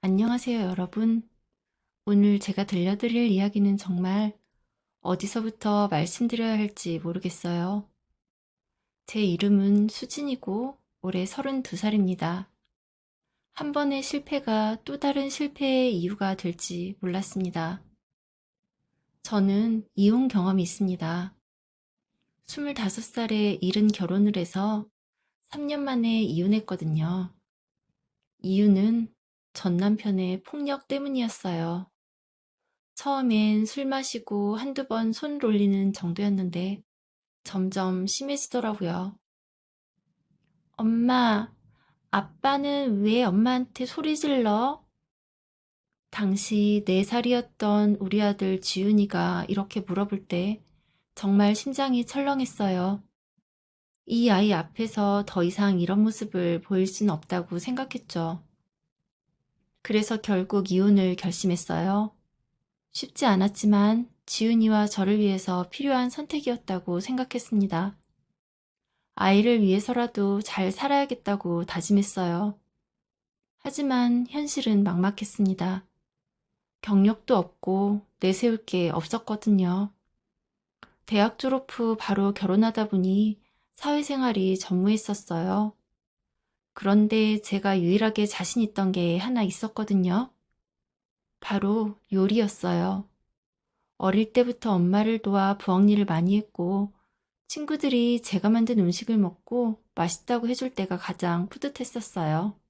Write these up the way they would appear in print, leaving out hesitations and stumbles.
안녕하세요, 여러분. 오늘 제가 들려드릴 이야기는 정말 어디서부터 말씀드려야 할지 모르겠어요. 제 이름은 수진이고 올해 32살입니다. 한 번의 실패가 또 다른 실패의 이유가 될지 몰랐습니다. 저는 이혼 경험이 있습니다. 25살에 이른 결혼을 해서 3년 만에 이혼했거든요. 이유는 전 남편의 폭력 때문이었어요. 처음엔 술 마시고 한두 번 손을 올리는 정도였는데 점점 심해지더라고요. 엄마, 아빠는 왜 엄마한테 소리 질러? 당시 4살이었던 우리 아들 지훈이가 이렇게 물어볼 때 정말 심장이 철렁했어요. 이 아이 앞에서 더 이상 이런 모습을 보일 수는 없다고 생각했죠. 그래서 결국 이혼을 결심했어요. 쉽지 않았지만 지훈이와 저를 위해서 필요한 선택이었다고 생각했습니다. 아이를 위해서라도 잘 살아야겠다고 다짐했어요. 하지만 현실은 막막했습니다. 경력도 없고 내세울 게 없었거든요. 대학 졸업 후 바로 결혼하다 보니 사회생활이 전무했었어요. 그런데 제가 유일하게 자신 있던 게 하나 있었거든요. 바로 요리였어요. 어릴 때부터 엄마를 도와 부엌 일을 많이 했고 친구들이 제가 만든 음식을 먹고 맛있다고 해줄 때가 가장 뿌듯했었어요.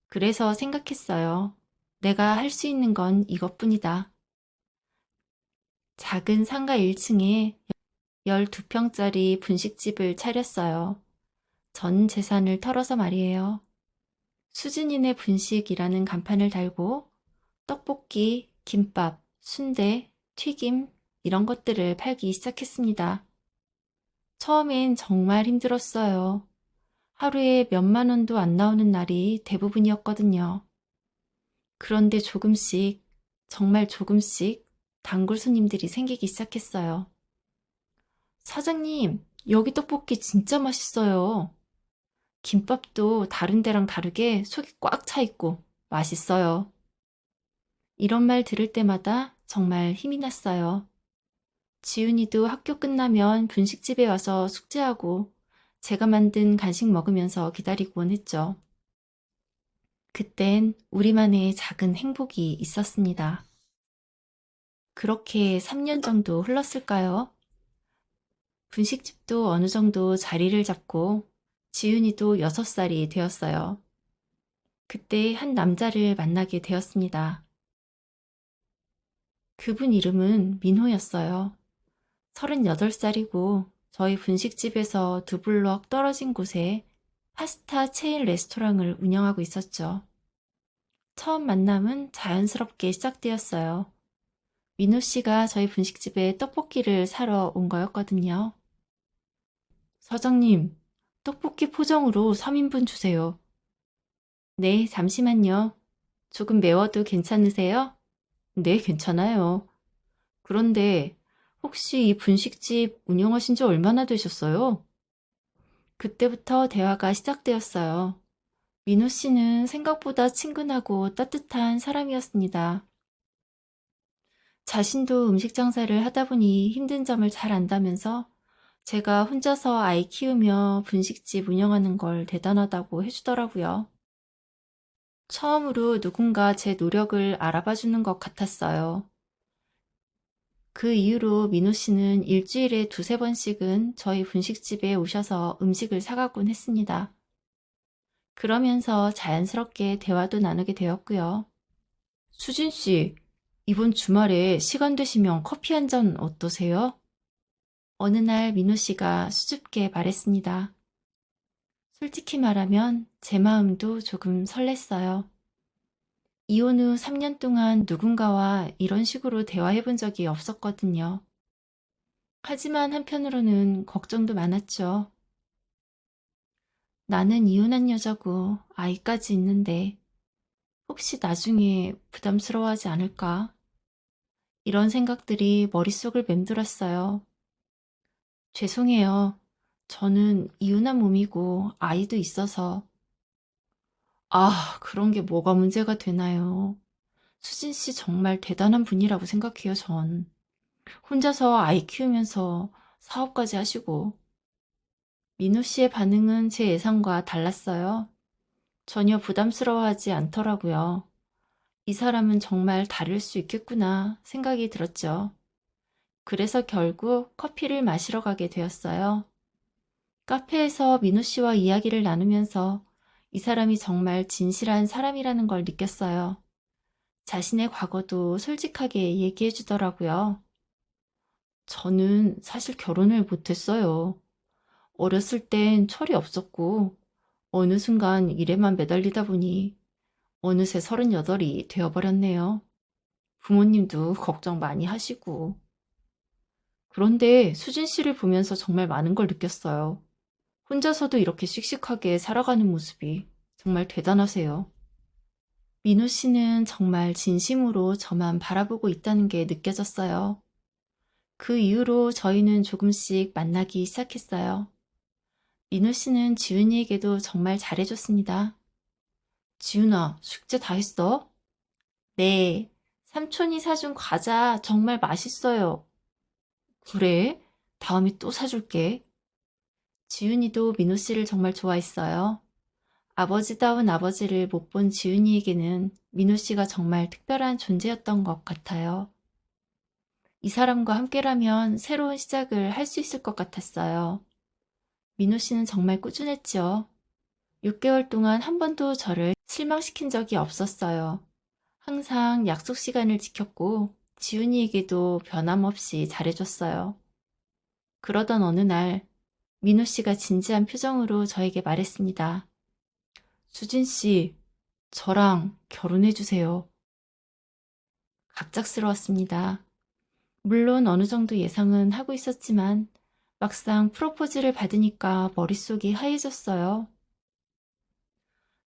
그래서 생각했어요. 내가 할 수 있는 건 이것뿐이다. 작은 상가 1층에 12평짜리 분식집을 차렸어요. 전 재산을 털어서 말이에요. 수진이네 분식이라는 간판을 달고 떡볶이, 김밥, 순대, 튀김 이런 것들을 팔기 시작했습니다. 처음엔 정말 힘들었어요. 하루에 몇만 원도 안 나오는 날이 대부분이었거든요. 그런데 조금씩, 정말 조금씩 단골 손님들이 생기기 시작했어요. 사장님, 여기 떡볶이 진짜 맛있어요. 김밥도 다른 데랑 다르게 속이 꽉 차 있고 맛있어요. 이런 말 들을 때마다 정말 힘이 났어요. 지훈이도 학교 끝나면 분식집에 와서 숙제하고 제가 만든 간식 먹으면서 기다리곤 했죠. 그땐 우리만의 작은 행복이 있었습니다. 그렇게 3년 정도 흘렀을까요? 분식집도 어느 정도 자리를 잡고 지훈이도 6살이 되었어요. 그때 한 남자를 만나게 되었습니다. 그분 이름은 민호였어요. 38살이고 저희 분식집에서 2블럭 떨어진 곳에 파스타 체인 레스토랑을 운영하고 있었죠. 처음 만남은 자연스럽게 시작되었어요. 민호 씨가 저희 분식집에 떡볶이를 사러 온 거였거든요. 사장님, 떡볶이 포장으로 3인분 주세요. 네, 잠시만요. 조금 매워도 괜찮으세요? 네, 괜찮아요. 그런데 혹시 이 분식집 운영하신 지 얼마나 되셨어요? 그때부터 대화가 시작되었어요. 민호 씨는 생각보다 친근하고 따뜻한 사람이었습니다. 자신도 음식 장사를 하다 보니 힘든 점을 잘 안다면서 제가 혼자서 아이 키우며 분식집 운영하는 걸 대단하다고 해주더라고요. 처음으로 누군가 제 노력을 알아봐 주는 것 같았어요. 그 이후로 민호 씨는 일주일에 두세 번씩은 저희 분식집에 오셔서 음식을 사가곤 했습니다. 그러면서 자연스럽게 대화도 나누게 되었고요. 수진 씨, 이번 주말에 시간 되시면 커피 한 잔 어떠세요? 어느 날 민호 씨가 수줍게 말했습니다. 솔직히 말하면 제 마음도 조금 설렜어요. 이혼 후 3년 동안 누군가와 이런 식으로 대화해 본 적이 없었거든요. 하지만 한편으로는 걱정도 많았죠. 나는 이혼한 여자고 아이까지 있는데 혹시 나중에 부담스러워하지 않을까? 이런 생각들이 머릿속을 맴돌았어요. 죄송해요. 저는 이혼한 몸이고 아이도 있어서. 그런 게 뭐가 문제가 되나요? 수진 씨 정말 대단한 분이라고 생각해요, 전. 혼자서 아이 키우면서 사업까지 하시고. 민호 씨의 반응은 제 예상과 달랐어요. 전혀 부담스러워하지 않더라고요. 이 사람은 정말 다를 수 있겠구나 생각이 들었죠. 그래서 결국 커피를 마시러 가게 되었어요. 카페에서 민호 씨와 이야기를 나누면서 이 사람이 정말 진실한 사람이라는 걸 느꼈어요. 자신의 과거도 솔직하게 얘기해 주더라고요. 저는 사실 결혼을 못했어요. 어렸을 땐 철이 없었고, 어느 순간 일에만 매달리다 보니 어느새 38이 되어버렸네요. 부모님도 걱정 많이 하시고. 그런데 수진 씨를 보면서 정말 많은 걸 느꼈어요. 혼자서도 이렇게 씩씩하게 살아가는 모습이 정말 대단하세요. 민호 씨는 정말 진심으로 저만 바라보고 있다는 게 느껴졌어요. 그 이후로 저희는 조금씩 만나기 시작했어요. 민호 씨는 지훈이에게도 정말 잘해줬습니다. 지훈아, 숙제 다 했어? 네. 삼촌이 사준 과자 정말 맛있어요. 그래? 다음에 또 사줄게. 지훈이도 민호 씨를 정말 좋아했어요. 아버지다운 아버지를 못 본 지훈이에게는 민호 씨가 정말 특별한 존재였던 것 같아요. 이 사람과 함께라면 새로운 시작을 할 수 있을 것 같았어요. 민호 씨는 정말 꾸준했죠. 6개월 동안 한 번도 저를 실망시킨 적이 없었어요. 항상 약속 시간을 지켰고 지훈이에게도 변함없이 잘해줬어요. 그러던 어느 날 민호 씨가 진지한 표정으로 저에게 말했습니다. 수진 씨, 저랑 결혼해 주세요. 갑작스러웠습니다. 물론 어느 정도 예상은 하고 있었지만 막상 프로포즈를 받으니까 머릿속이 하얘졌어요.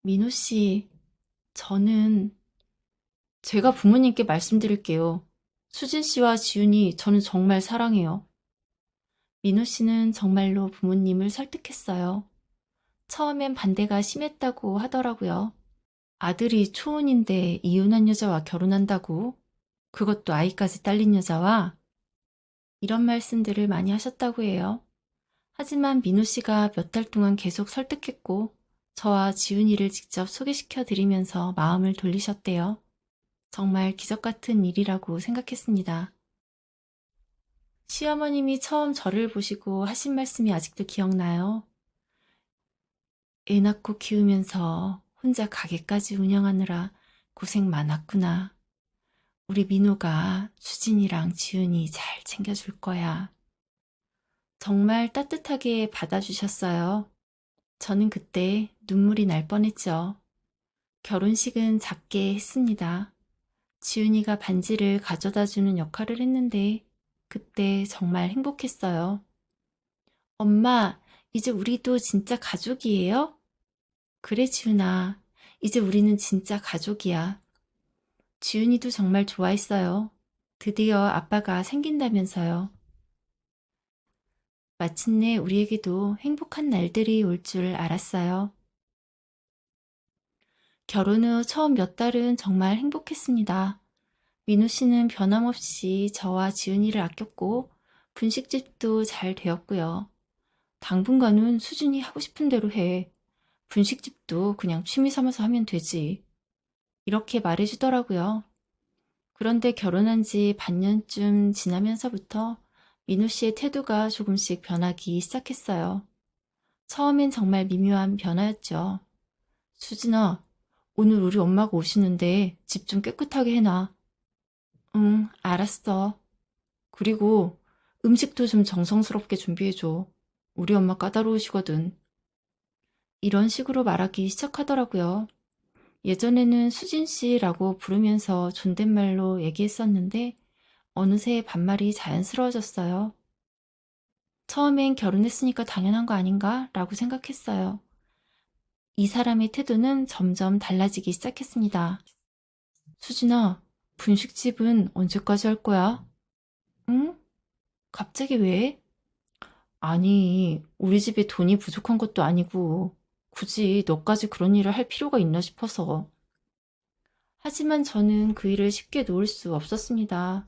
민호 씨, 저는 제가 부모님께 말씀드릴게요. 수진 씨와 지훈이 저는 정말 사랑해요. 민호 씨는 정말로 부모님을 설득했어요. 처음엔 반대가 심했다고 하더라고요. 아들이 초혼인데 이혼한 여자와 결혼한다고? 그것도 아이까지 딸린 여자와? 이런 말씀들을 많이 하셨다고 해요. 하지만 민호 씨가 몇 달 동안 계속 설득했고 저와 지훈이를 직접 소개시켜 드리면서 마음을 돌리셨대요. 정말 기적 같은 일이라고 생각했습니다. 시어머님이 처음 저를 보시고 하신 말씀이 아직도 기억나요. 애 낳고 키우면서 혼자 가게까지 운영하느라 고생 많았구나. 우리 민호가 수진이랑 지훈이 잘 챙겨줄 거야. 정말 따뜻하게 받아주셨어요. 저는 그때 눈물이 날 뻔했죠. 결혼식은 작게 했습니다. 지훈이가 반지를 가져다 주는 역할을 했는데 그때 정말 행복했어요. 엄마, 이제 우리도 진짜 가족이에요? 그래, 지훈아. 이제 우리는 진짜 가족이야. 지훈이도 정말 좋아했어요. 드디어 아빠가 생긴다면서요. 마침내 우리에게도 행복한 날들이 올 줄 알았어요. 결혼 후 처음 몇 달은 정말 행복했습니다. 민우 씨는 변함없이 저와 지은이를 아꼈고 분식집도 잘 되었고요. 당분간은 수진이 하고 싶은 대로 해. 분식집도 그냥 취미 삼아서 하면 되지. 이렇게 말해주더라고요. 그런데 결혼한 지 반년쯤 지나면서부터 민우 씨의 태도가 조금씩 변하기 시작했어요. 처음엔 정말 미묘한 변화였죠. 수진아, 오늘 우리 엄마가 오시는데 집 좀 깨끗하게 해놔. 응, 알았어. 그리고 음식도 좀 정성스럽게 준비해줘. 우리 엄마 까다로우시거든. 이런 식으로 말하기 시작하더라고요. 예전에는 수진 씨라고 부르면서 존댓말로 얘기했었는데 어느새 반말이 자연스러워졌어요. 처음엔 결혼했으니까 당연한 거 아닌가? 라고 생각했어요. 이 사람의 태도는 점점 달라지기 시작했습니다. 수진아, 분식집은 언제까지 할 거야? 응? 갑자기 왜? 아니, 우리 집에 돈이 부족한 것도 아니고 굳이 너까지 그런 일을 할 필요가 있나 싶어서. 하지만 저는 그 일을 쉽게 놓을 수 없었습니다.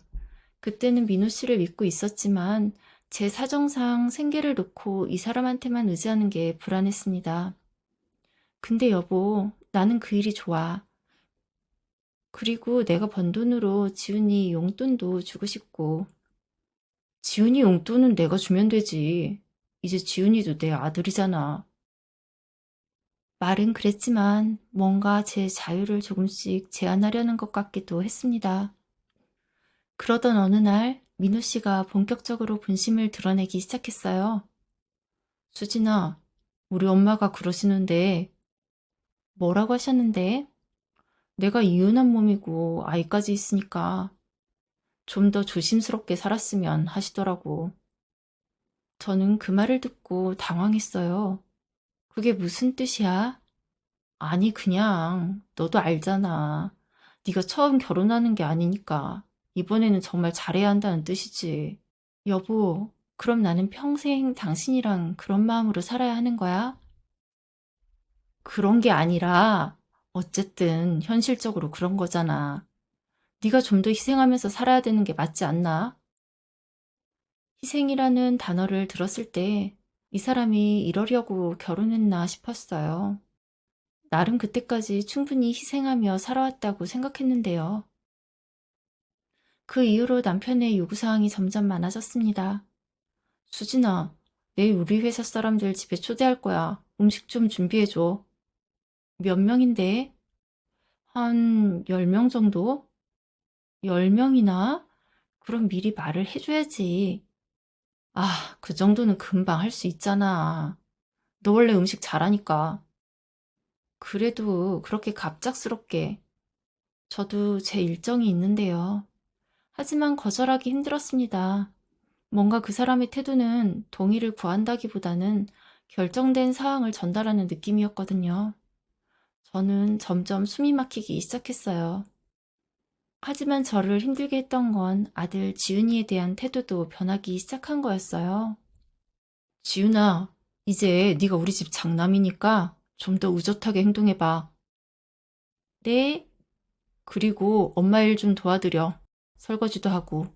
그때는 민호 씨를 믿고 있었지만 제 사정상 생계를 놓고 이 사람한테만 의지하는 게 불안했습니다. 근데 여보, 나는 그 일이 좋아. 그리고 내가 번 돈으로 지훈이 용돈도 주고 싶고. 지훈이 용돈은 내가 주면 되지. 이제 지훈이도 내 아들이잖아. 말은 그랬지만 뭔가 제 자유를 조금씩 제한하려는 것 같기도 했습니다. 그러던 어느 날 민호 씨가 본격적으로 본심을 드러내기 시작했어요. 수진아, 우리 엄마가 그러시는데. 뭐라고 하셨는데? 내가 이혼한 몸이고 아이까지 있으니까 좀 더 조심스럽게 살았으면 하시더라고. 저는 그 말을 듣고 당황했어요. 그게 무슨 뜻이야? 아니, 그냥 너도 알잖아. 네가 처음 결혼하는 게 아니니까 이번에는 정말 잘해야 한다는 뜻이지. 여보, 그럼 나는 평생 당신이랑 그런 마음으로 살아야 하는 거야? 그런 게 아니라 어쨌든 현실적으로 그런 거잖아. 네가 좀 더 희생하면서 살아야 되는 게 맞지 않나? 희생이라는 단어를 들었을 때 이 사람이 이러려고 결혼했나 싶었어요. 나름 그때까지 충분히 희생하며 살아왔다고 생각했는데요. 그 이후로 남편의 요구사항이 점점 많아졌습니다. 수진아, 내일 우리 회사 사람들 집에 초대할 거야. 음식 좀 준비해줘. 몇 명인데? 한 10명 정도? 10명이나? 그럼 미리 말을 해줘야지. 아, 그 정도는 금방 할 수 있잖아. 너 원래 음식 잘하니까. 그래도 그렇게 갑작스럽게. 저도 제 일정이 있는데요. 하지만 거절하기 힘들었습니다. 뭔가 그 사람의 태도는 동의를 구한다기보다는 결정된 사항을 전달하는 느낌이었거든요. 저는 점점 숨이 막히기 시작했어요. 하지만 저를 힘들게 했던 건 아들 지훈이에 대한 태도도 변하기 시작한 거였어요. 지훈아, 이제 네가 우리 집 장남이니까 좀 더 의젓하게 행동해봐. 네? 그리고 엄마 일 좀 도와드려. 설거지도 하고.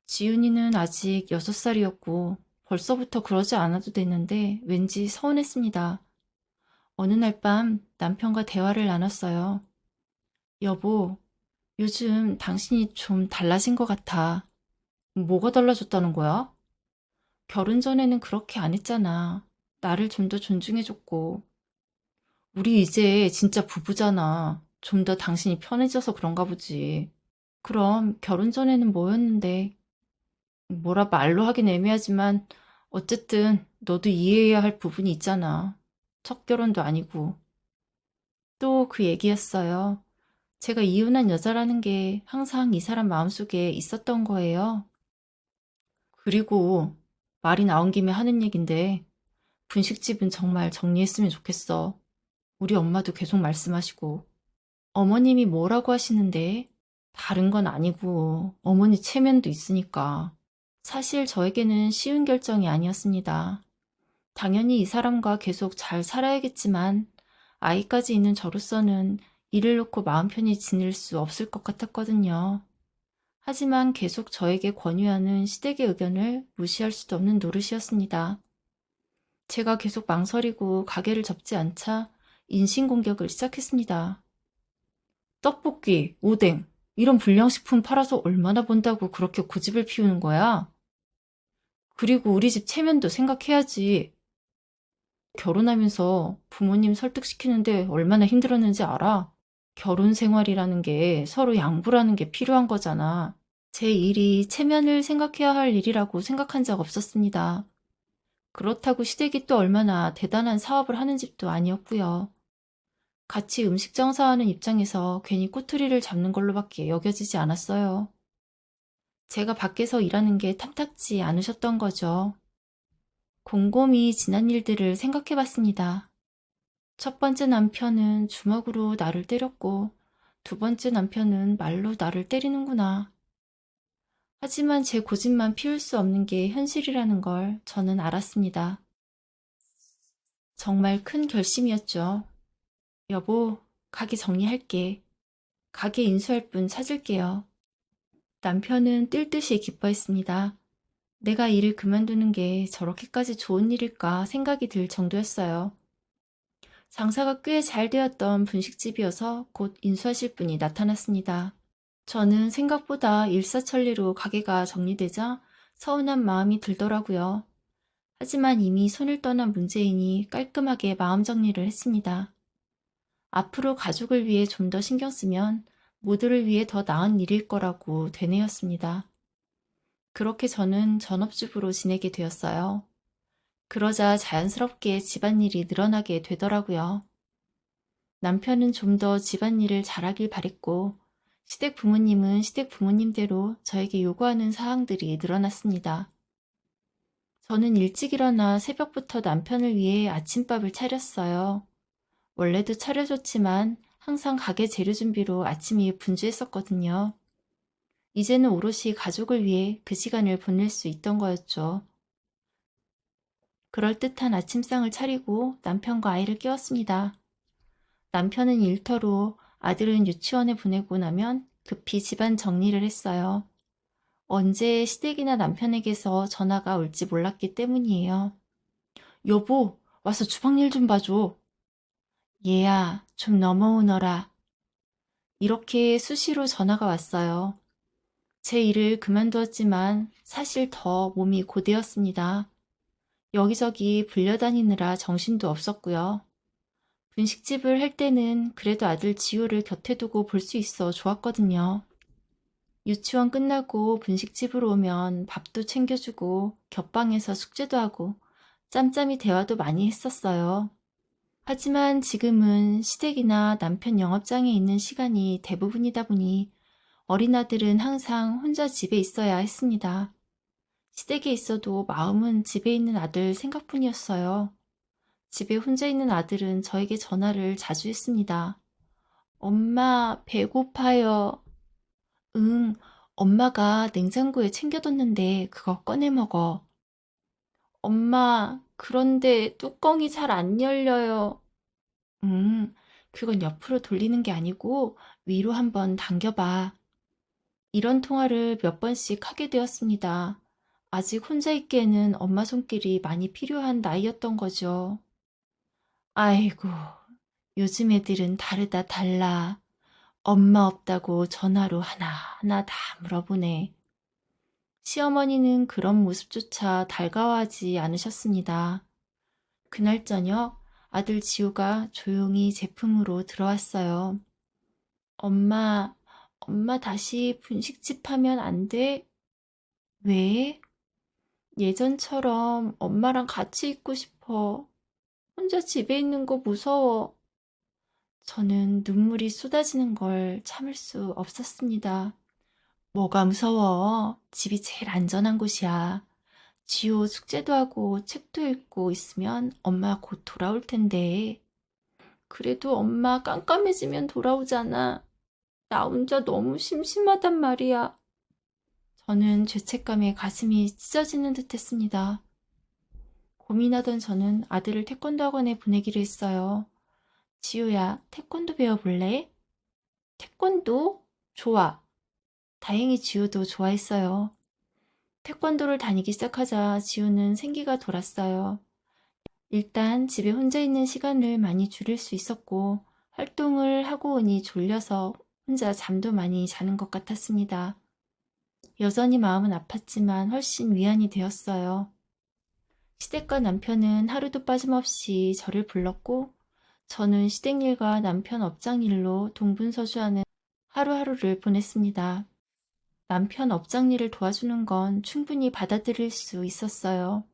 지훈이는 아직 6살이었고 벌써부터 그러지 않아도 되는데 왠지 서운했습니다. 어느 날 밤 남편과 대화를 나눴어요. 여보, 요즘 당신이 좀 달라진 것 같아. 뭐가 달라졌다는 거야? 결혼 전에는 그렇게 안 했잖아. 나를 좀 더 존중해줬고. 우리 이제 진짜 부부잖아. 좀 더 당신이 편해져서 그런가 보지. 그럼 결혼 전에는 뭐였는데? 뭐라 말로 하긴 애매하지만 어쨌든 너도 이해해야 할 부분이 있잖아. 첫 결혼도 아니고. 또 그 얘기였어요. 제가 이혼한 여자라는 게 항상 이 사람 마음속에 있었던 거예요. 그리고 말이 나온 김에 하는 얘긴데 분식집은 정말 정리했으면 좋겠어. 우리 엄마도 계속 말씀하시고. 어머님이 뭐라고 하시는데? 다른 건 아니고 어머니 체면도 있으니까. 사실 저에게는 쉬운 결정이 아니었습니다. 당연히 이 사람과 계속 잘 살아야겠지만 아이까지 있는 저로서는 이를 놓고 마음 편히 지낼 수 없을 것 같았거든요. 하지만 계속 저에게 권유하는 시댁의 의견을 무시할 수도 없는 노릇이었습니다. 제가 계속 망설이고 가게를 접지 않자 인신공격을 시작했습니다. 떡볶이, 오뎅, 이런 불량식품 팔아서 얼마나 번다고 그렇게 고집을 피우는 거야? 그리고 우리 집 체면도 생각해야지. 결혼하면서 부모님 설득시키는데 얼마나 힘들었는지 알아? 결혼 생활이라는 게 서로 양보라는 게 필요한 거잖아. 제 일이 체면을 생각해야 할 일이라고 생각한 적 없었습니다. 그렇다고 시댁이 또 얼마나 대단한 사업을 하는 집도 아니었고요. 같이 음식 장사하는 입장에서 괜히 꼬투리를 잡는 걸로밖에 여겨지지 않았어요. 제가 밖에서 일하는 게 탐탁지 않으셨던 거죠. 곰곰이 지난 일들을 생각해 봤습니다. 첫 번째 남편은 주먹으로 나를 때렸고, 두 번째 남편은 말로 나를 때리는구나. 하지만 제 고집만 피울 수 없는 게 현실이라는 걸 저는 알았습니다. 정말 큰 결심이었죠. 여보, 가게 정리할게. 가게 인수할 분 찾을게요. 남편은 뛸 듯이 기뻐했습니다. 내가 일을 그만두는 게 저렇게까지 좋은 일일까 생각이 들 정도였어요. 장사가 꽤 잘 되었던 분식집이어서 곧 인수하실 분이 나타났습니다. 저는 생각보다 일사천리로 가게가 정리되자 서운한 마음이 들더라고요. 하지만 이미 손을 떠난 문제이니 깔끔하게 마음 정리를 했습니다. 앞으로 가족을 위해 좀 더 신경 쓰면 모두를 위해 더 나은 일일 거라고 되뇌었습니다. 그렇게 저는 전업주부로 지내게 되었어요. 그러자 자연스럽게 집안일이 늘어나게 되더라고요. 남편은 좀 더 집안일을 잘하길 바랬고, 시댁 부모님은 시댁 부모님대로 저에게 요구하는 사항들이 늘어났습니다. 저는 일찍 일어나 새벽부터 남편을 위해 아침밥을 차렸어요. 원래도 차려줬지만 항상 가게 재료 준비로 아침이 분주했었거든요. 이제는 오롯이 가족을 위해 그 시간을 보낼 수 있던 거였죠. 그럴듯한 아침상을 차리고 남편과 아이를 깨웠습니다. 남편은 일터로, 아들은 유치원에 보내고 나면 급히 집안 정리를 했어요. 언제 시댁이나 남편에게서 전화가 올지 몰랐기 때문이에요. 여보, 와서 주방 일 좀 봐줘. 얘야, 좀 넘어오너라. 이렇게 수시로 전화가 왔어요. 제 일을 그만두었지만 사실 더 몸이 고되었습니다. 여기저기 불려다니느라 정신도 없었고요. 분식집을 할 때는 그래도 아들 지우를 곁에 두고 볼 수 있어 좋았거든요. 유치원 끝나고 분식집으로 오면 밥도 챙겨주고 겹방에서 숙제도 하고 짬짬이 대화도 많이 했었어요. 하지만 지금은 시댁이나 남편 영업장에 있는 시간이 대부분이다 보니 어린 아들은 항상 혼자 집에 있어야 했습니다. 시댁에 있어도 마음은 집에 있는 아들 생각뿐이었어요. 집에 혼자 있는 아들은 저에게 전화를 자주 했습니다. 엄마, 배고파요. 응, 엄마가 냉장고에 챙겨뒀는데 그거 꺼내 먹어. 엄마, 그런데 뚜껑이 잘 안 열려요. 그건 옆으로 돌리는 게 아니고 위로 한번 당겨봐. 이런 통화를 몇 번씩 하게 되었습니다. 아직 혼자 있기에는 엄마 손길이 많이 필요한 나이였던 거죠. 아이고, 요즘 애들은 다르다 달라. 엄마 없다고 전화로 하나하나 다 물어보네. 시어머니는 그런 모습조차 달가워하지 않으셨습니다. 그날 저녁 아들 지우가 조용히 제품으로 들어왔어요. 엄마, 엄마 다시 분식집 하면 안 돼? 왜? 예전처럼 엄마랑 같이 있고 싶어. 혼자 집에 있는 거 무서워. 저는 눈물이 쏟아지는 걸 참을 수 없었습니다. 뭐가 무서워? 집이 제일 안전한 곳이야. 지호 숙제도 하고 책도 읽고 있으면 엄마 곧 돌아올 텐데. 그래도 엄마 깜깜해지면 돌아오잖아. 나 혼자 너무 심심하단 말이야. 저는 죄책감에 가슴이 찢어지는 듯 했습니다. 고민하던 저는 아들을 태권도 학원에 보내기로 했어요. 지우야, 태권도 배워볼래? 태권도? 좋아. 다행히 지우도 좋아했어요. 태권도를 다니기 시작하자 지우는 생기가 돌았어요. 일단 집에 혼자 있는 시간을 많이 줄일 수 있었고 활동을 하고 오니 졸려서 혼자 잠도 많이 자는 것 같았습니다. 여전히 마음은 아팠지만 훨씬 위안이 되었어요. 시댁과 남편은 하루도 빠짐없이 저를 불렀고 저는 시댁 일과 남편 업장 일로 동분서주하는 하루하루를 보냈습니다. 남편 업장 일을 도와주는 건 충분히 받아들일 수 있었어요.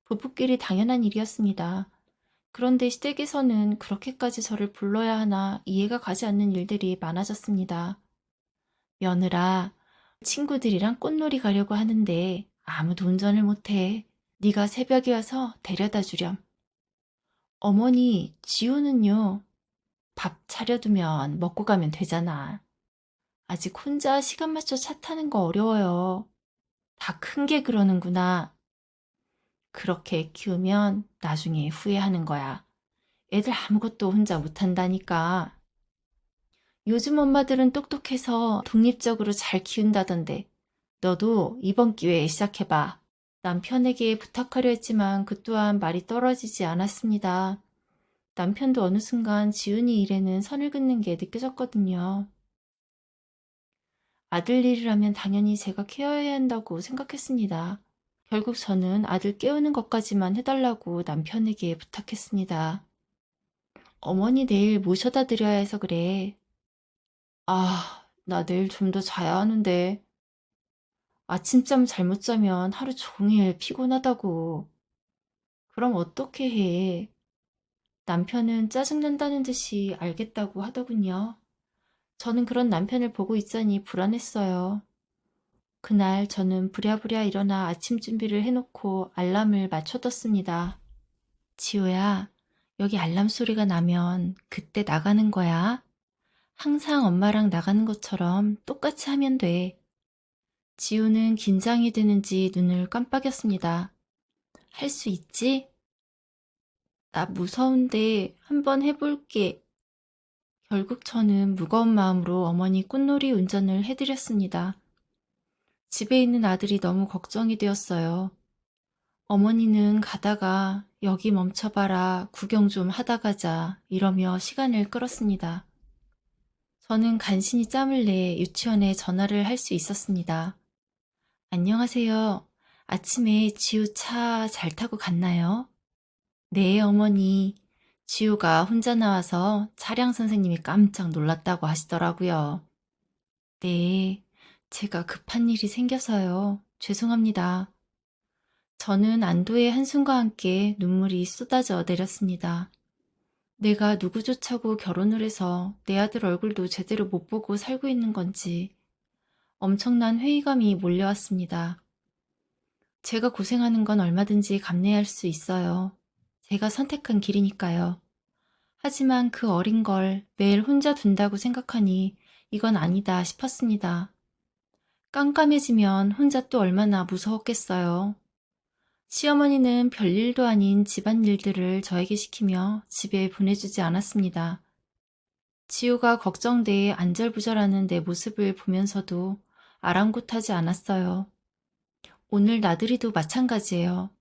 부부끼리 당연한 일이었습니다. 그런데 시댁에서는 그렇게까지 저를 불러야 하나 이해가 가지 않는 일들이 많아졌습니다. 며느라, 친구들이랑 꽃놀이 가려고 하는데 아무도 운전을 못해. 네가 새벽에 와서 데려다 주렴. 어머니, 지호는요? 밥 차려두면 먹고 가면 되잖아. 아직 혼자 시간 맞춰 차 타는 거 어려워요. 다 큰 게 그러는구나. 그렇게 키우면 나중에 후회하는 거야. 애들 아무것도 혼자 못한다니까. 요즘 엄마들은 똑똑해서 독립적으로 잘 키운다던데. 너도 이번 기회에 시작해봐. 남편에게 부탁하려 했지만 그 또한 말이 떨어지지 않았습니다. 남편도 어느 순간 지훈이 일에는 선을 긋는 게 느껴졌거든요. 아들 일이라면 당연히 제가 케어해야 한다고 생각했습니다. 결국 저는 아들 깨우는 것까지만 해달라고 남편에게 부탁했습니다. 어머니 내일 모셔다 드려야 해서 그래. 아, 나 내일 좀 더 자야 하는데. 아침잠 잘못 자면 하루 종일 피곤하다고. 그럼 어떻게 해? 남편은 짜증난다는 듯이 알겠다고 하더군요. 저는 그런 남편을 보고 있자니 불안했어요. 그날 저는 부랴부랴 일어나 아침 준비를 해놓고 알람을 맞춰뒀습니다. 지호야, 여기 알람 소리가 나면 그때 나가는 거야. 항상 엄마랑 나가는 것처럼 똑같이 하면 돼. 지호는 긴장이 되는지 눈을 깜빡였습니다. 할 수 있지? 나 무서운데 한번 해볼게. 결국 저는 무거운 마음으로 어머니 꽃놀이 운전을 해드렸습니다. 집에 있는 아들이 너무 걱정이 되었어요. 어머니는 가다가 여기 멈춰봐라, 구경 좀 하다 가자 이러며 시간을 끌었습니다. 저는 간신히 짬을 내 유치원에 전화를 할 수 있었습니다. 안녕하세요. 아침에 지우 차 잘 타고 갔나요? 네, 어머니. 지우가 혼자 나와서 차량 선생님이 깜짝 놀랐다고 하시더라고요. 네, 제가 급한 일이 생겨서요. 죄송합니다. 저는 안도의 한숨과 함께 눈물이 쏟아져 내렸습니다. 내가 누구 좋자고 결혼을 해서 내 아들 얼굴도 제대로 못 보고 살고 있는 건지 엄청난 회의감이 몰려왔습니다. 제가 고생하는 건 얼마든지 감내할 수 있어요. 제가 선택한 길이니까요. 하지만 그 어린 걸 매일 혼자 둔다고 생각하니 이건 아니다 싶었습니다. 깜깜해지면 혼자 또 얼마나 무서웠겠어요. 시어머니는 별일도 아닌 집안일들을 저에게 시키며 집에 보내주지 않았습니다. 지우가 걱정돼 안절부절하는 내 모습을 보면서도 아랑곳하지 않았어요. 오늘 나들이도 마찬가지예요.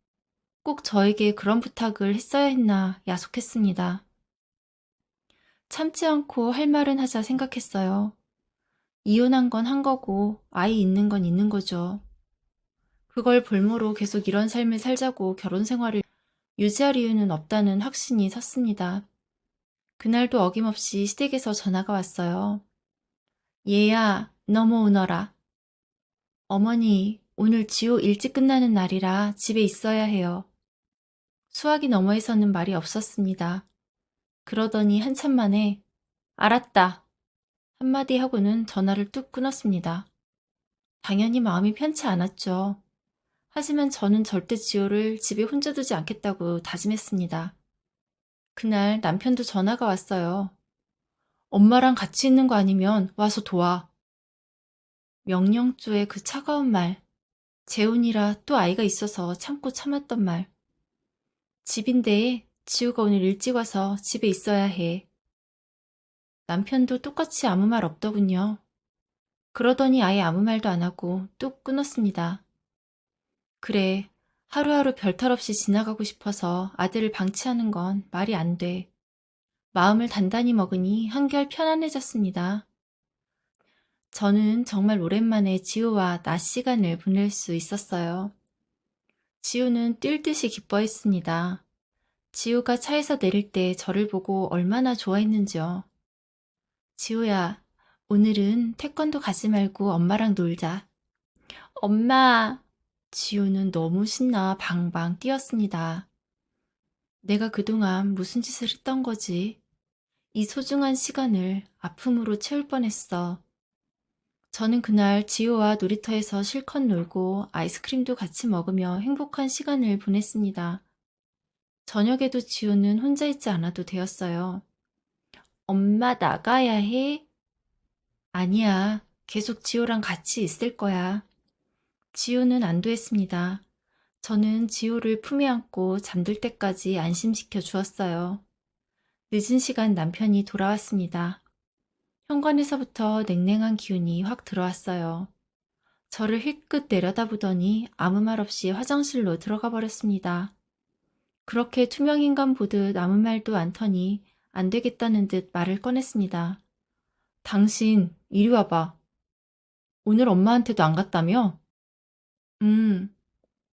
꼭 저에게 그런 부탁을 했어야 했나 야속했습니다. 참지 않고 할 말은 하자 생각했어요. 이혼한 건 한 거고 아이 있는 건 있는 거죠. 그걸 볼모로 계속 이런 삶을 살자고 결혼 생활을 유지할 이유는 없다는 확신이 섰습니다. 그날도 어김없이 시댁에서 전화가 왔어요. 얘야, 넘어오너라. 어머니, 오늘 지호 일찍 끝나는 날이라 집에 있어야 해요. 수화기 너머에서는 말이 없었습니다. 그러더니 한참 만에 알았다. 한마디 하고는 전화를 뚝 끊었습니다. 당연히 마음이 편치 않았죠. 하지만 저는 절대 지호를 집에 혼자 두지 않겠다고 다짐했습니다. 그날 남편도 전화가 왔어요. 엄마랑 같이 있는 거 아니면 와서 도와. 명령조의 그 차가운 말, 재혼이라 또 아이가 있어서 참고 참았던 말. 집인데 지우가 오늘 일찍 와서 집에 있어야 해. 남편도 똑같이 아무 말 없더군요. 그러더니 아예 아무 말도 안 하고 뚝 끊었습니다. 그래, 하루하루 별탈 없이 지나가고 싶어서 아들을 방치하는 건 말이 안 돼. 마음을 단단히 먹으니 한결 편안해졌습니다. 저는 정말 오랜만에 지우와 낮 시간을 보낼 수 있었어요. 지우는 뛸 듯이 기뻐했습니다. 지우가 차에서 내릴 때 저를 보고 얼마나 좋아했는지요. 지우야, 오늘은 태권도 가지 말고 엄마랑 놀자. 엄마! 지우는 너무 신나 방방 뛰었습니다. 내가 그동안 무슨 짓을 했던 거지? 이 소중한 시간을 아픔으로 채울 뻔했어. 저는 그날 지호와 놀이터에서 실컷 놀고 아이스크림도 같이 먹으며 행복한 시간을 보냈습니다. 저녁에도 지호는 혼자 있지 않아도 되었어요. 엄마 나가야 해? 아니야. 계속 지호랑 같이 있을 거야. 지호는 안도했습니다. 저는 지호를 품에 안고 잠들 때까지 안심시켜 주었어요. 늦은 시간 남편이 돌아왔습니다. 현관에서부터 냉랭한 기운이 확 들어왔어요. 저를 힐끗 내려다보더니 아무 말 없이 화장실로 들어가 버렸습니다. 그렇게 투명인간 보듯 아무 말도 않더니 안 되겠다는 듯 말을 꺼냈습니다. 당신, 이리 와봐. 오늘 엄마한테도 안 갔다며? 음,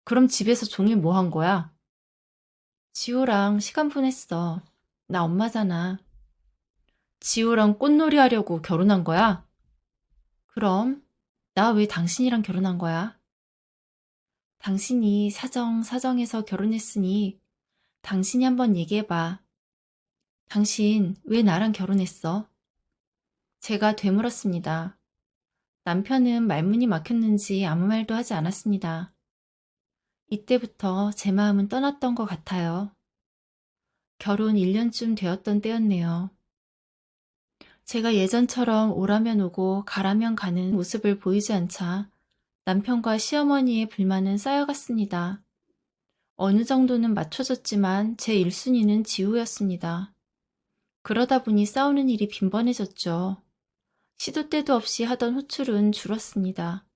그럼 집에서 종일 뭐 한 거야? 지호랑 시간 보냈어. 나 엄마잖아. 지호랑 꽃놀이 하려고 결혼한 거야? 그럼, 나 왜 당신이랑 결혼한 거야? 당신이 사정해서 결혼했으니 당신이 한번 얘기해봐. 당신 왜 나랑 결혼했어? 제가 되물었습니다. 남편은 말문이 막혔는지 아무 말도 하지 않았습니다. 이때부터 제 마음은 떠났던 것 같아요. 결혼 1년쯤 되었던 때였네요. 제가 예전처럼 오라면 오고 가라면 가는 모습을 보이지 않자 남편과 시어머니의 불만은 쌓여갔습니다. 어느 정도는 맞춰졌지만 제 1순위는 지우였습니다. 그러다 보니 싸우는 일이 빈번해졌죠. 시도 때도 없이 하던 호출은 줄었습니다.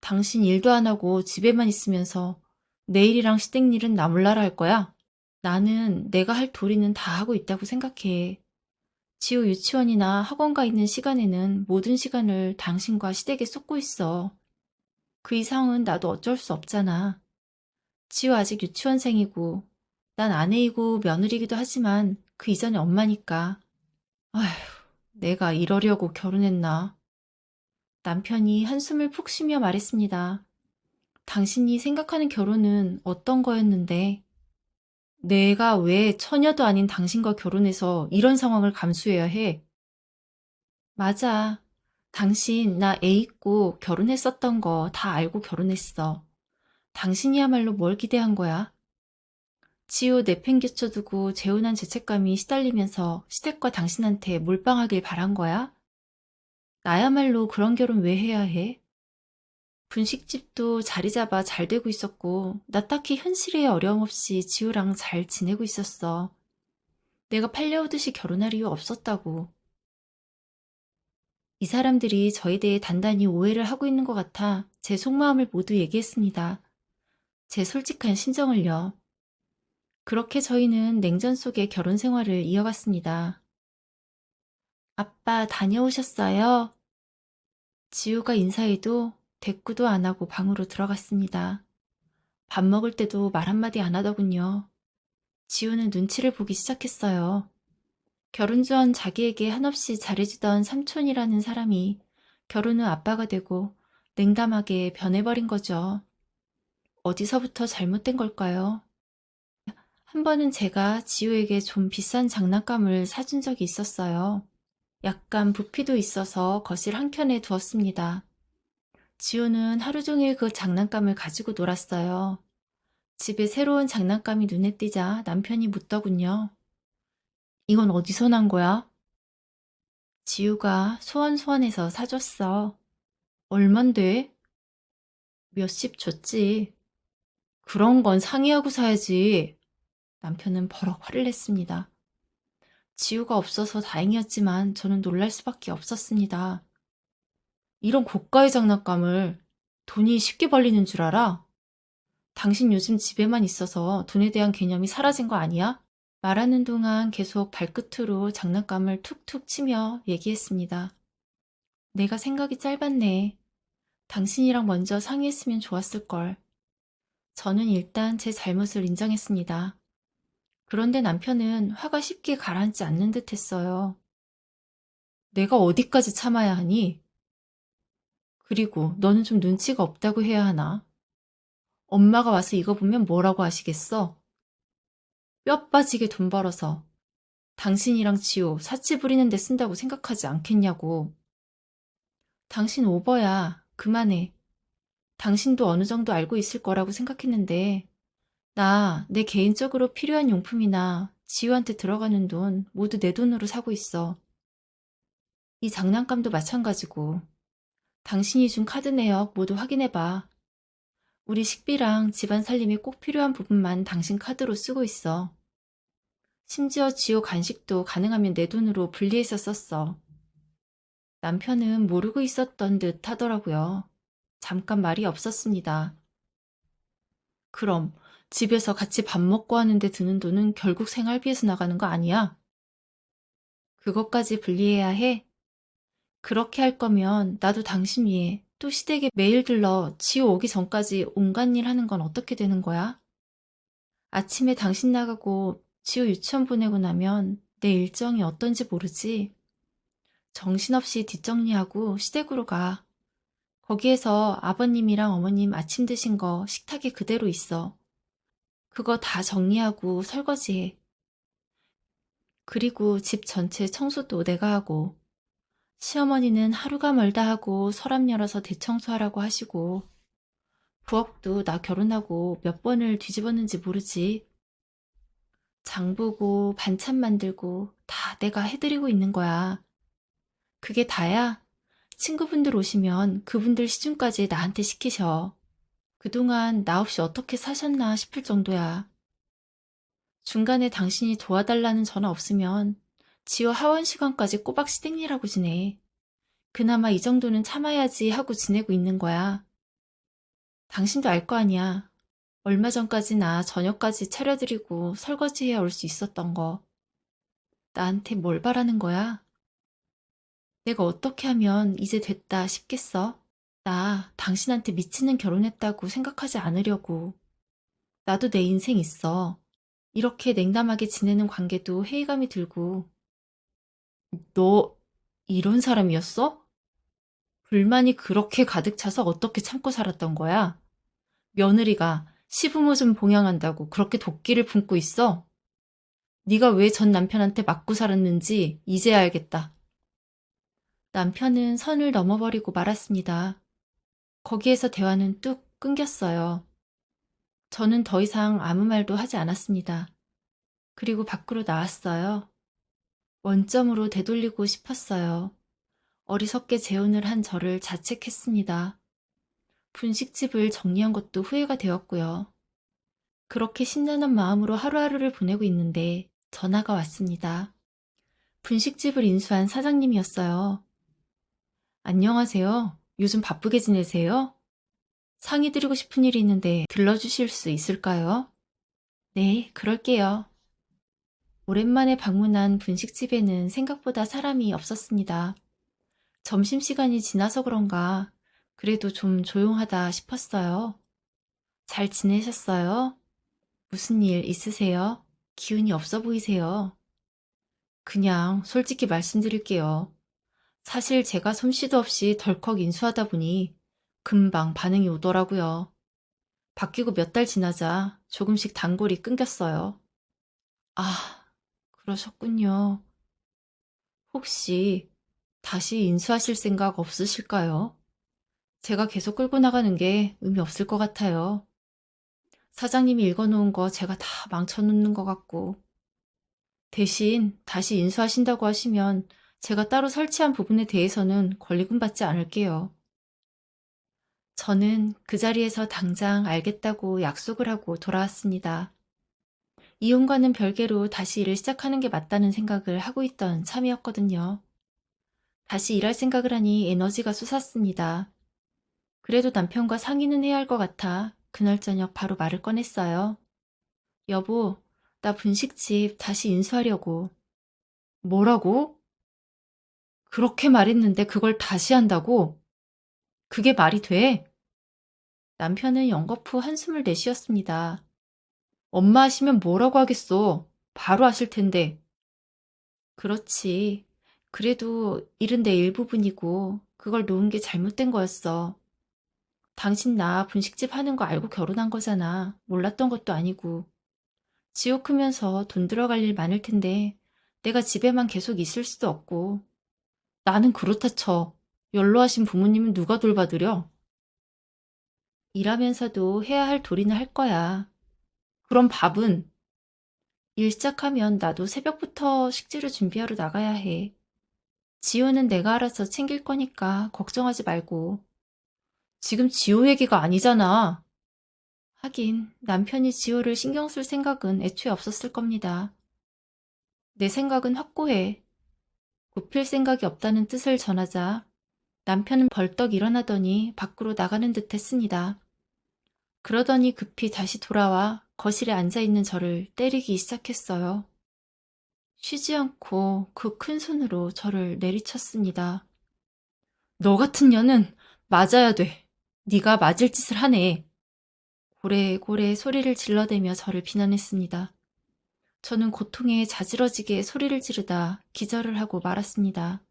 당신 일도 안 하고 집에만 있으면서 내일이랑 시댁 일은 나 몰라라 할 거야? 나는 내가 할 도리는 다 하고 있다고 생각해. 지우 유치원이나 학원 가 있는 시간에는 모든 시간을 당신과 시댁에 쏟고 있어. 그 이상은 나도 어쩔 수 없잖아. 지우 아직 유치원생이고 난 아내이고 며느리기도 하지만 그 이전에 엄마니까. 아휴, 내가 이러려고 결혼했나? 남편이 한숨을 푹 쉬며 말했습니다. 당신이 생각하는 결혼은 어떤 거였는데? 내가 왜 처녀도 아닌 당신과 결혼해서 이런 상황을 감수해야 해? 맞아. 당신 나 애 있고 결혼했었던 거 다 알고 결혼했어. 당신이야말로 뭘 기대한 거야? 지호 내팽개쳐두고 재혼한 죄책감이 시달리면서 시댁과 당신한테 몰빵하길 바란 거야? 나야말로 그런 결혼 왜 해야 해? 분식집도 자리 잡아 잘 되고 있었고 나 딱히 현실에 어려움 없이 지우랑 잘 지내고 있었어. 내가 팔려오듯이 결혼할 이유 없었다고. 이 사람들이 저에 대해 단단히 오해를 하고 있는 것 같아 제 속마음을 모두 얘기했습니다. 제 솔직한 심정을요. 그렇게 저희는 냉전 속의 결혼 생활을 이어갔습니다. 아빠 다녀오셨어요? 지우가 인사해도 대꾸도 안 하고 방으로 들어갔습니다. 밥 먹을 때도 말 한마디 안 하더군요. 지우는 눈치를 보기 시작했어요. 결혼 전 자기에게 한없이 잘해주던 삼촌이라는 사람이 결혼 후 아빠가 되고 냉담하게 변해버린 거죠. 어디서부터 잘못된 걸까요? 한 번은 제가 지우에게 좀 비싼 장난감을 사준 적이 있었어요. 약간 부피도 있어서 거실 한켠에 두었습니다. 지우는 하루 종일 그 장난감을 가지고 놀았어요. 집에 새로운 장난감이 눈에 띄자 남편이 묻더군요. 이건 어디서 난 거야? 지우가 소원소원해서 사줬어. 얼만데? 몇십 줬지. 그런 건 상의하고 사야지. 남편은 버럭 화를 냈습니다. 지우가 없어서 다행이었지만 저는 놀랄 수밖에 없었습니다. 이런 고가의 장난감을 돈이 쉽게 벌리는 줄 알아? 당신 요즘 집에만 있어서 돈에 대한 개념이 사라진 거 아니야? 말하는 동안 계속 발끝으로 장난감을 툭툭 치며 얘기했습니다. 내가 생각이 짧았네. 당신이랑 먼저 상의했으면 좋았을걸. 저는 일단 제 잘못을 인정했습니다. 그런데 남편은 화가 쉽게 가라앉지 않는 듯 했어요. 내가 어디까지 참아야 하니? 그리고 너는 좀 눈치가 없다고 해야 하나? 엄마가 와서 이거 보면 뭐라고 하시겠어? 뼈 빠지게 돈 벌어서 당신이랑 지호 사치 부리는 데 쓴다고 생각하지 않겠냐고. 당신 오버야. 그만해. 당신도 어느 정도 알고 있을 거라고 생각했는데 나 내 개인적으로 필요한 용품이나 지우한테 들어가는 돈 모두 내 돈으로 사고 있어. 이 장난감도 마찬가지고 당신이 준 카드 내역 모두 확인해봐. 우리 식비랑 집안 살림에 꼭 필요한 부분만 당신 카드로 쓰고 있어. 심지어 지호 간식도 가능하면 내 돈으로 분리해서 썼어. 남편은 모르고 있었던 듯 하더라고요. 잠깐 말이 없었습니다. 그럼 집에서 같이 밥 먹고 하는데 드는 돈은 결국 생활비에서 나가는 거 아니야? 그것까지 분리해야 해? 그렇게 할 거면 나도 당신 위해 또 시댁에 매일 들러 지호 오기 전까지 온갖 일 하는 건 어떻게 되는 거야? 아침에 당신 나가고 지호 유치원 보내고 나면 내 일정이 어떤지 모르지. 정신없이 뒷정리하고 시댁으로 가. 거기에서 아버님이랑 어머님 아침 드신 거 식탁에 그대로 있어. 그거 다 정리하고 설거지해. 그리고 집 전체 청소도 내가 하고, 시어머니는 하루가 멀다 하고 서랍 열어서 대청소하라고 하시고, 부엌도 나 결혼하고 몇 번을 뒤집었는지 모르지. 장 보고 반찬 만들고 다 내가 해드리고 있는 거야. 그게 다야? 친구분들 오시면 그분들 시중까지 나한테 시키셔. 그동안 나 없이 어떻게 사셨나 싶을 정도야. 중간에 당신이 도와달라는 전화 없으면 지호 하원 시간까지 꼬박 시댁일하고 지내. 그나마 이 정도는 참아야지 하고 지내고 있는 거야. 당신도 알 거 아니야. 얼마 전까지 나 저녁까지 차려드리고 설거지해야 올 수 있었던 거. 나한테 뭘 바라는 거야? 내가 어떻게 하면 이제 됐다 싶겠어? 나 당신한테 미치는 결혼했다고 생각하지 않으려고. 나도 내 인생 있어. 이렇게 냉담하게 지내는 관계도 회의감이 들고. 너 이런 사람이었어? 불만이 그렇게 가득 차서 어떻게 참고 살았던 거야? 며느리가 시부모 좀 봉양한다고 그렇게 도끼를 품고 있어? 네가 왜 전 남편한테 맞고 살았는지 이제야 알겠다. 남편은 선을 넘어버리고 말았습니다. 거기에서 대화는 뚝 끊겼어요. 저는 더 이상 아무 말도 하지 않았습니다. 그리고 밖으로 나왔어요. 원점으로 되돌리고 싶었어요. 어리석게 재혼을 한 저를 자책했습니다. 분식집을 정리한 것도 후회가 되었고요. 그렇게 심란한 마음으로 하루하루를 보내고 있는데 전화가 왔습니다. 분식집을 인수한 사장님이었어요. 안녕하세요. 요즘 바쁘게 지내세요? 상의드리고 싶은 일이 있는데 들러주실 수 있을까요? 네, 그럴게요. 오랜만에 방문한 분식집에는 생각보다 사람이 없었습니다. 점심시간이 지나서 그런가 그래도 좀 조용하다 싶었어요. 잘 지내셨어요? 무슨 일 있으세요? 기운이 없어 보이세요. 그냥 솔직히 말씀드릴게요. 사실 제가 솜씨도 없이 덜컥 인수하다 보니 금방 반응이 오더라고요. 바뀌고 몇 달 지나자 조금씩 단골이 끊겼어요. 아, 그러셨군요. 혹시 다시 인수하실 생각 없으실까요? 제가 계속 끌고 나가는 게 의미 없을 것 같아요. 사장님이 읽어놓은 거 제가 다 망쳐놓는 것 같고, 대신 다시 인수하신다고 하시면 제가 따로 설치한 부분에 대해서는 권리금 받지 않을게요. 저는 그 자리에서 당장 알겠다고 약속을 하고 돌아왔습니다. 이혼과는 별개로 다시 일을 시작하는 게 맞다는 생각을 하고 있던 참이었거든요. 다시 일할 생각을 하니 에너지가 솟았습니다. 그래도 남편과 상의는 해야 할 것 같아 그날 저녁 바로 말을 꺼냈어요. 여보, 나 분식집 다시 인수하려고. 뭐라고? 그렇게 말했는데 그걸 다시 한다고? 그게 말이 돼? 남편은 연거푸 한숨을 내쉬었습니다. 엄마 하시면 뭐라고 하겠어. 바로 하실 텐데. 그렇지. 그래도 일은 내 일부분이고 그걸 놓은 게 잘못된 거였어. 당신 나 분식집 하는 거 알고 결혼한 거잖아. 몰랐던 것도 아니고. 지옥 크면서 돈 들어갈 일 많을 텐데 내가 집에만 계속 있을 수도 없고. 나는 그렇다 쳐. 연로하신 부모님은 누가 돌봐드려? 일하면서도 해야 할 도리는 할 거야. 그럼 밥은? 일 시작하면 나도 새벽부터 식재료 준비하러 나가야 해. 지호는 내가 알아서 챙길 거니까 걱정하지 말고. 지금 지호 얘기가 아니잖아. 하긴 남편이 지호를 신경 쓸 생각은 애초에 없었을 겁니다. 내 생각은 확고해. 굽힐 생각이 없다는 뜻을 전하자 남편은 벌떡 일어나더니 밖으로 나가는 듯 했습니다. 그러더니 급히 다시 돌아와 거실에 앉아있는 저를 때리기 시작했어요. 쉬지 않고 그 큰 손으로 저를 내리쳤습니다. 너 같은 년은 맞아야 돼. 네가 맞을 짓을 하네. 고래고래 소리를 질러대며 저를 비난했습니다. 저는 고통에 자지러지게 소리를 지르다 기절을 하고 말았습니다.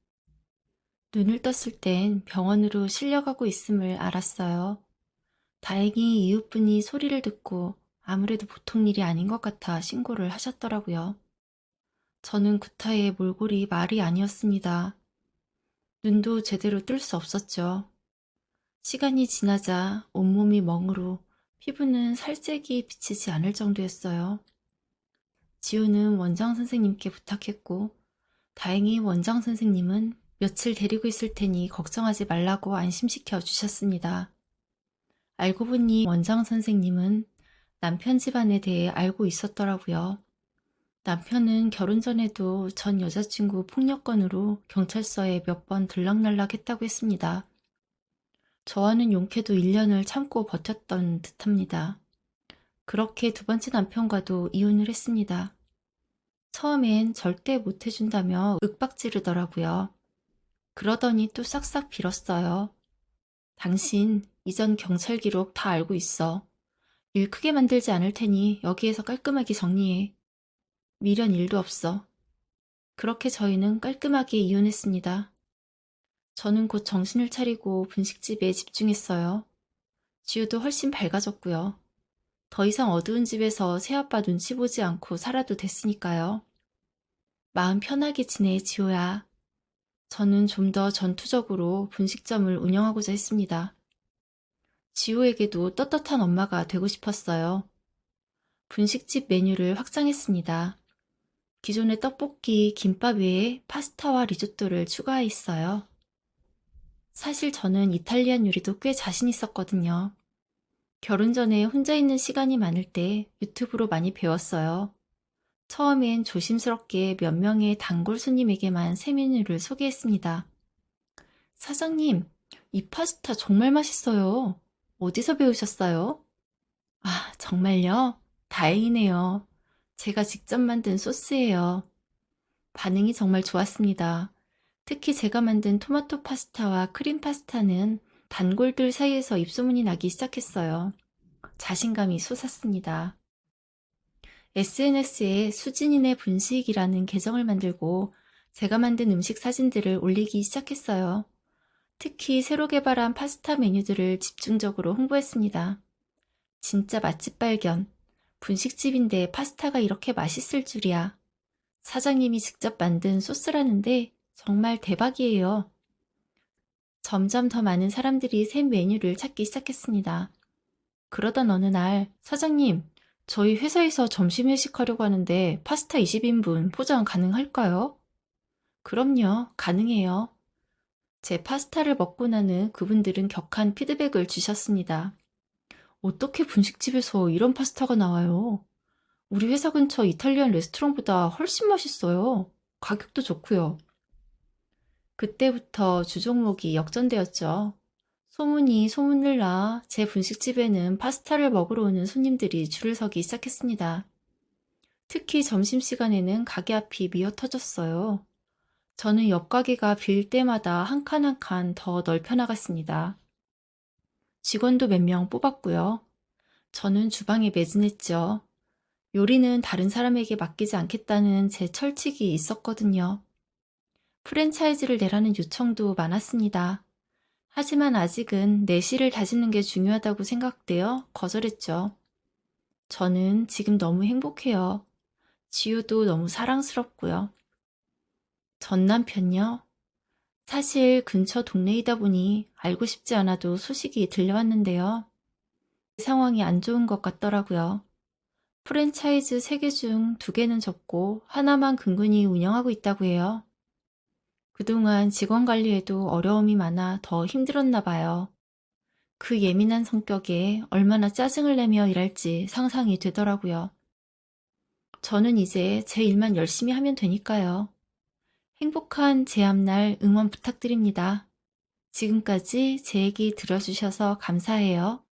눈을 떴을 땐 병원으로 실려가고 있음을 알았어요. 다행히 이웃분이 소리를 듣고 아무래도 보통 일이 아닌 것 같아 신고를 하셨더라고요. 저는 구타의 몰골이 말이 아니었습니다. 눈도 제대로 뜰 수 없었죠. 시간이 지나자 온몸이 멍으로 피부는 살색이 비치지 않을 정도였어요. 지우는 원장 선생님께 부탁했고 다행히 원장 선생님은 며칠 데리고 있을 테니 걱정하지 말라고 안심시켜 주셨습니다. 알고 보니 원장 선생님은 남편 집안에 대해 알고 있었더라고요. 남편은 결혼 전에도 전 여자친구 폭력건으로 경찰서에 몇 번 들락날락 했다고 했습니다. 저와는 용케도 1년을 참고 버텼던 듯합니다. 그렇게 두 번째 남편과도 이혼을 했습니다. 처음엔 절대 못 해준다며 윽박지르더라고요. 그러더니 또 싹싹 빌었어요. 당신 이전 경찰 기록 다 알고 있어. 일 크게 만들지 않을 테니 여기에서 깔끔하게 정리해. 미련 일도 없어. 그렇게 저희는 깔끔하게 이혼했습니다. 저는 곧 정신을 차리고 분식집에 집중했어요. 지우도 훨씬 밝아졌고요. 더 이상 어두운 집에서 새아빠 눈치 보지 않고 살아도 됐으니까요. 마음 편하게 지내, 지호야. 저는 좀 더 전투적으로 분식점을 운영하고자 했습니다. 지호에게도 떳떳한 엄마가 되고 싶었어요. 분식집 메뉴를 확장했습니다. 기존의 떡볶이, 김밥 외에 파스타와 리조또를 추가했어요. 사실 저는 이탈리안 요리도 꽤 자신 있었거든요. 결혼 전에 혼자 있는 시간이 많을 때 유튜브로 많이 배웠어요. 처음엔 조심스럽게 몇 명의 단골 손님에게만 새 메뉴를 소개했습니다. 사장님, 이 파스타 정말 맛있어요. 어디서 배우셨어요? 아, 정말요? 다행이네요. 제가 직접 만든 소스예요. 반응이 정말 좋았습니다. 특히 제가 만든 토마토 파스타와 크림 파스타는 단골들 사이에서 입소문이 나기 시작했어요. 자신감이 솟았습니다. SNS에 수진이네 분식이라는 계정을 만들고 제가 만든 음식 사진들을 올리기 시작했어요. 특히 새로 개발한 파스타 메뉴들을 집중적으로 홍보했습니다. 진짜 맛집 발견. 분식집인데 파스타가 이렇게 맛있을 줄이야. 사장님이 직접 만든 소스라는데 정말 대박이에요. 점점 더 많은 사람들이 새 메뉴를 찾기 시작했습니다. 그러던 어느 날, 사장님, 저희 회사에서 점심 회식하려고 하는데 파스타 20인분 포장 가능할까요? 그럼요, 가능해요. 제 파스타를 먹고 나는 그분들은 격한 피드백을 주셨습니다. 어떻게 분식집에서 이런 파스타가 나와요? 우리 회사 근처 이탈리안 레스토랑보다 훨씬 맛있어요. 가격도 좋고요. 그때부터 주종목이 역전되었죠. 소문이 소문을 나 제 분식집에는 파스타를 먹으러 오는 손님들이 줄을 서기 시작했습니다. 특히 점심시간에는 가게 앞이 미어 터졌어요. 저는 옆 가게가 빌 때마다 한 칸 한 칸 더 넓혀 나갔습니다. 직원도 몇 명 뽑았고요. 저는 주방에 매진했죠. 요리는 다른 사람에게 맡기지 않겠다는 제 철칙이 있었거든요. 프랜차이즈를 내라는 요청도 많았습니다. 하지만 아직은 내실을 다지는 게 중요하다고 생각되어 거절했죠. 저는 지금 너무 행복해요. 지우도 너무 사랑스럽고요. 전 남편요? 사실 근처 동네이다 보니 알고 싶지 않아도 소식이 들려왔는데요. 상황이 안 좋은 것 같더라고요. 프랜차이즈 3개 중 2개는 접고 하나만 근근히 운영하고 있다고 해요. 그동안 직원 관리에도 어려움이 많아 더 힘들었나 봐요. 그 예민한 성격에 얼마나 짜증을 내며 일할지 상상이 되더라고요. 저는 이제 제 일만 열심히 하면 되니까요. 행복한 제압날 응원 부탁드립니다. 지금까지 제 얘기 들어주셔서 감사해요.